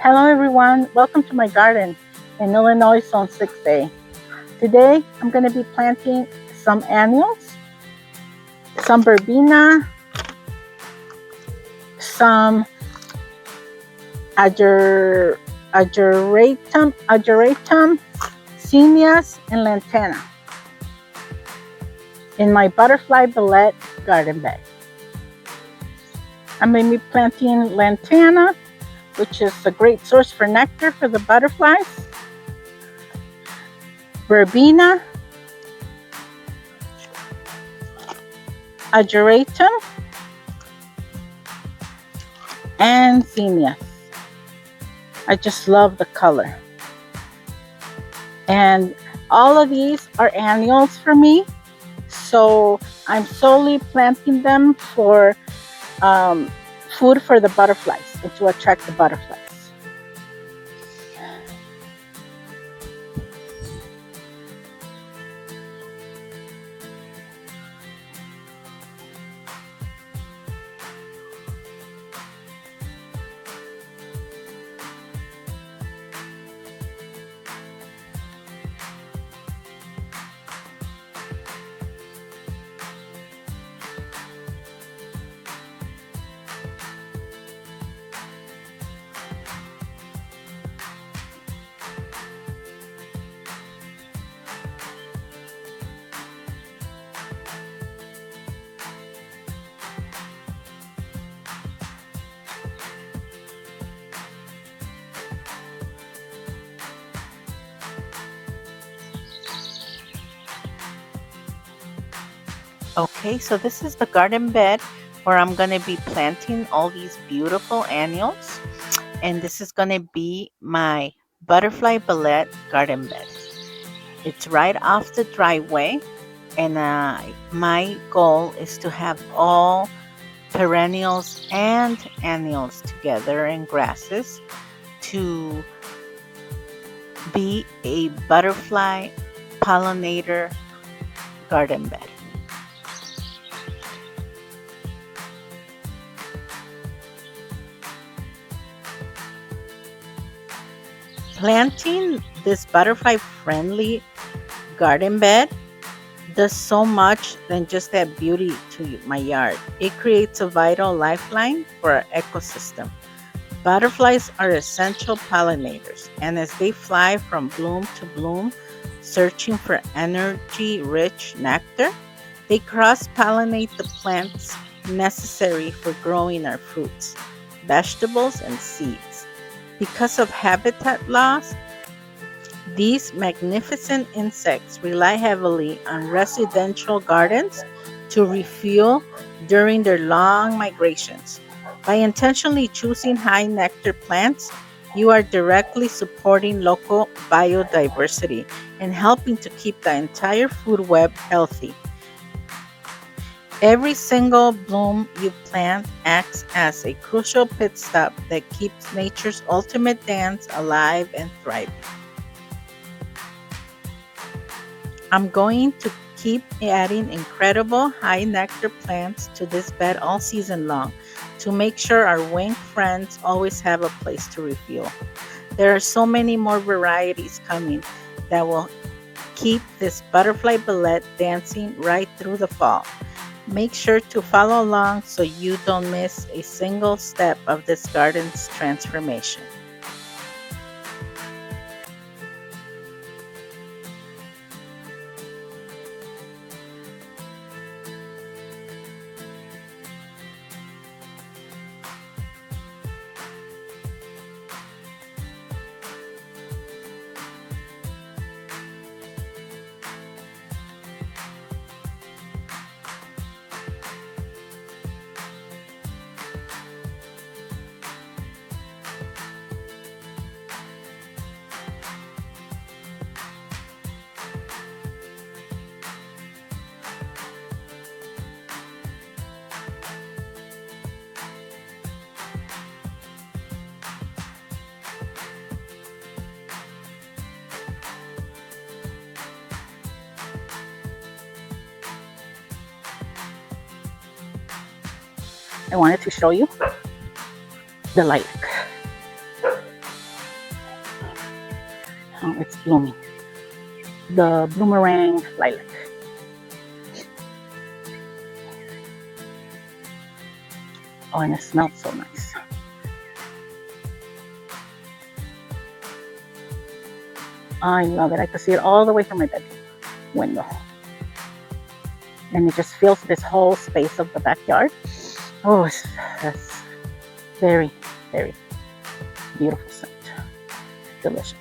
Hello everyone, welcome to my garden in Illinois Zone 6A. Today I'm going to be planting some annuals, some verbena, some ageratum, zinnias, and lantana in my butterfly Ballet garden bed. I'm going to be planting lantana, which is a great source for nectar for the butterflies, verbena, ageratum, and zinnias. I just love the color. And all of these are annuals for me, so I'm solely planting them for food for the butterflies and to attract the butterflies. Okay, so this is the garden bed where I'm going to be planting all these beautiful annuals. And this is going to be my butterfly Ballet garden bed. It's right off the driveway. And my goal is to have all perennials and annuals together and grasses to be a butterfly pollinator garden bed. Planting this butterfly friendly garden bed does so much than just add beauty to my yard. It creates a vital lifeline for our ecosystem. Butterflies are essential pollinators, and as they fly from bloom to bloom, searching for energy-rich nectar, they cross-pollinate the plants necessary for growing our fruits, vegetables, and seeds. Because of habitat loss, these magnificent insects rely heavily on residential gardens to refuel during their long migrations. By intentionally choosing high nectar plants, you are directly supporting local biodiversity and helping to keep the entire food web healthy. Every single bloom you plant acts as a crucial pit stop that keeps nature's ultimate dance alive and thriving. I'm going to keep adding incredible high nectar plants to this bed all season long to make sure our winged friends always have a place to refuel. There are so many more varieties coming that will keep this butterfly ballet dancing right through the fall. Make sure to follow along so you don't miss a single step of this garden's transformation. I wanted to show you the lilac. Oh, it's blooming. The bloomerang lilac. Oh, and it smells so nice. I love it. I can see it all the way from my bedroom window. And it just fills this whole space of the backyard. Oh, that's very, very beautiful scent. Delicious.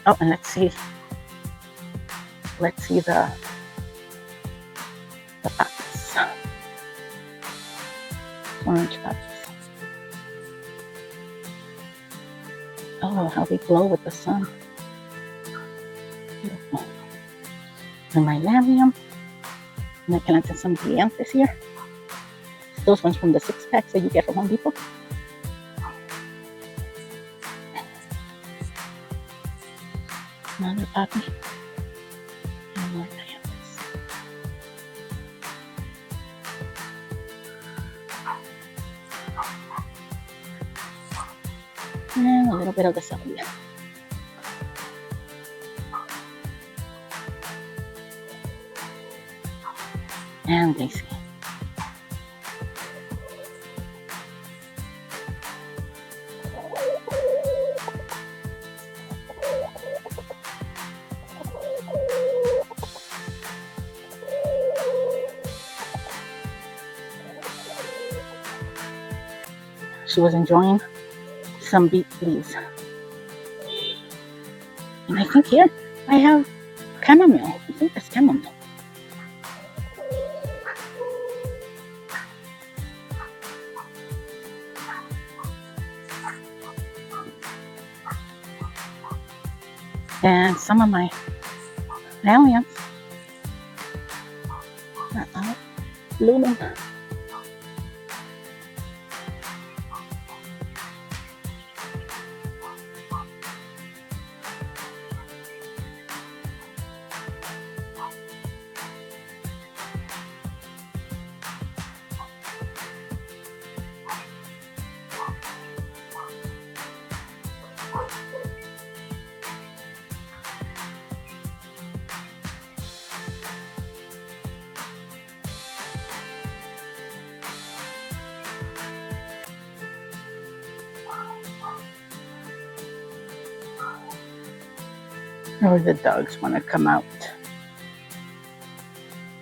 Oh, and let's see the pockets. Orange pockets. Oh, how they glow with the sun. Beautiful. And my lamium. And I planted some dianthus here. Those ones from the 6-packs that you get from Home Depot. Another poppy. And more dianthus. And a little bit of the salvia. And daisy. She was enjoying some beet leaves. And I think here I have chamomile. I think that's chamomile. And some of my alliums are out blooming. Or the dogs want to come out.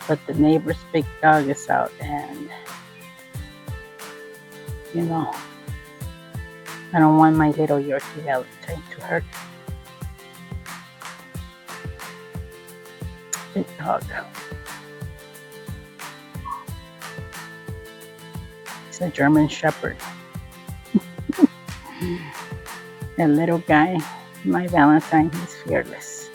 But the neighbor's big dog is out, and you know, I don't want my little Yorkie Valentine to hurt. Big dog. It's a German Shepherd. That little guy, my Valentine, he's fearless.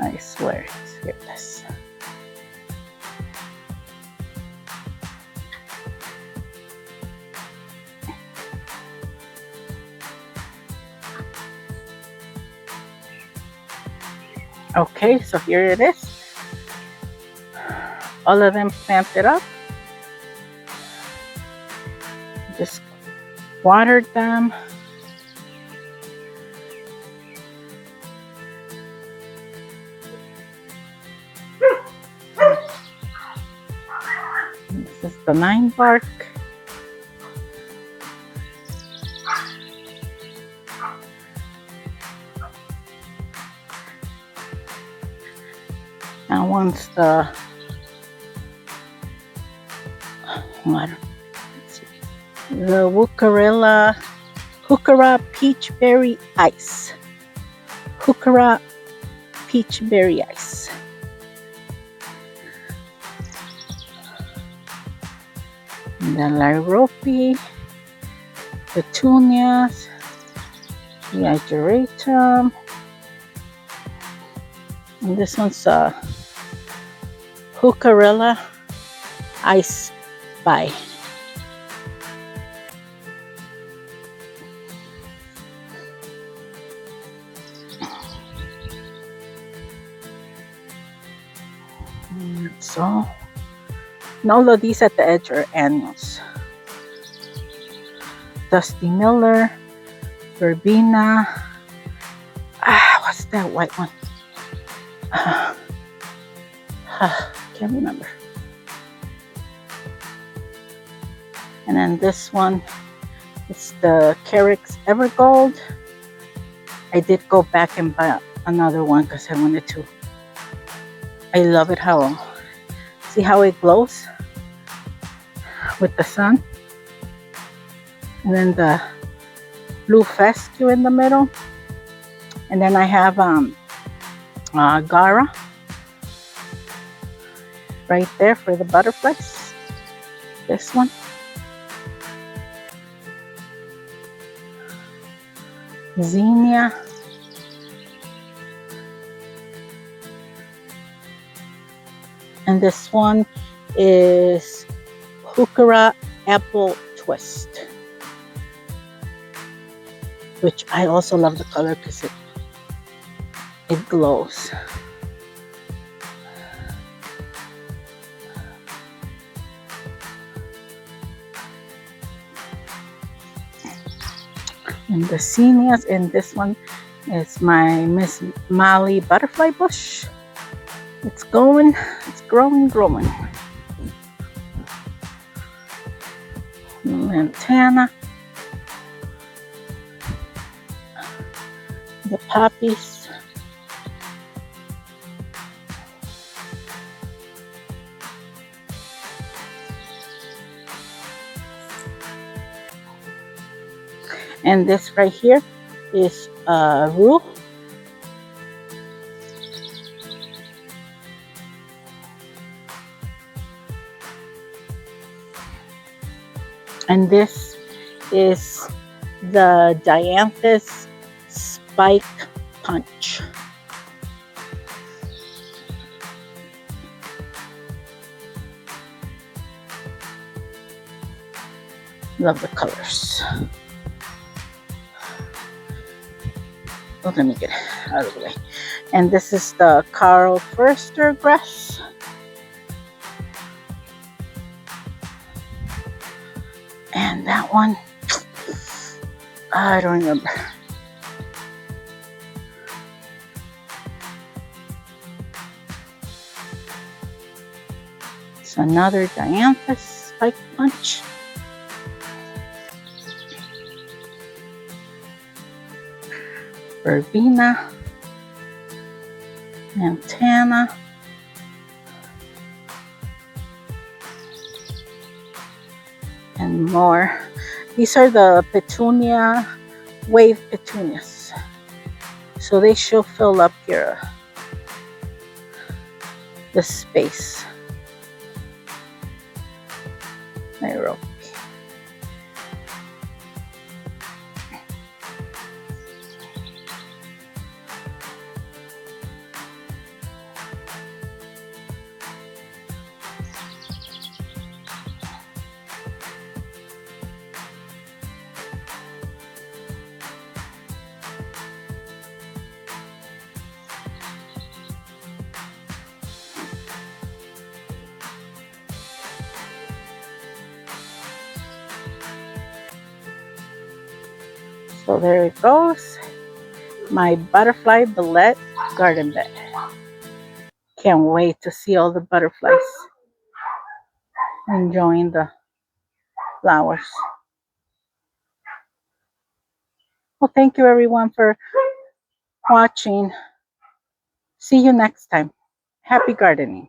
I swear, he's fearless. Okay, so here it is. All of them planted up. Just watered them. This is the 9 bark. And once the Heuchera peachberry ice. Heuchera peachberry ice. And the Lyrope, petunias, the Igeratum. And this one's Heuchera ice by. So, and all of these at the edge are annuals. Dusty Miller, Verbena. What's that white one? Can't remember. And then this one, it's the Carrick's Evergold. I did go back and buy another one because I wanted to. I love it how, see how it glows with the sun. And then the blue fescue in the middle. And then I have Gara right there for the butterflies. This one. Zinnia. And this one is Heuchera Apple Twist, which I also love the color because it glows. And the zinnias, and this one is my Miss Molly butterfly bush. It's growing. Lantana. The poppies. And this right here is rue. And this is the Dianthus Spike Punch. Love the colors. Oh, let me get it out of the way. And this is the Carl Forster grass. And that one, I don't remember. It's another Dianthus Spike Punch. Verbena, Lantana, and more. These are the petunia, wave petunias. So they should fill up the space. Nairobi. So there it goes, my butterfly Ballet garden bed. Can't wait to see all the butterflies enjoying the flowers. Well, thank you everyone for watching. See you next time. Happy gardening.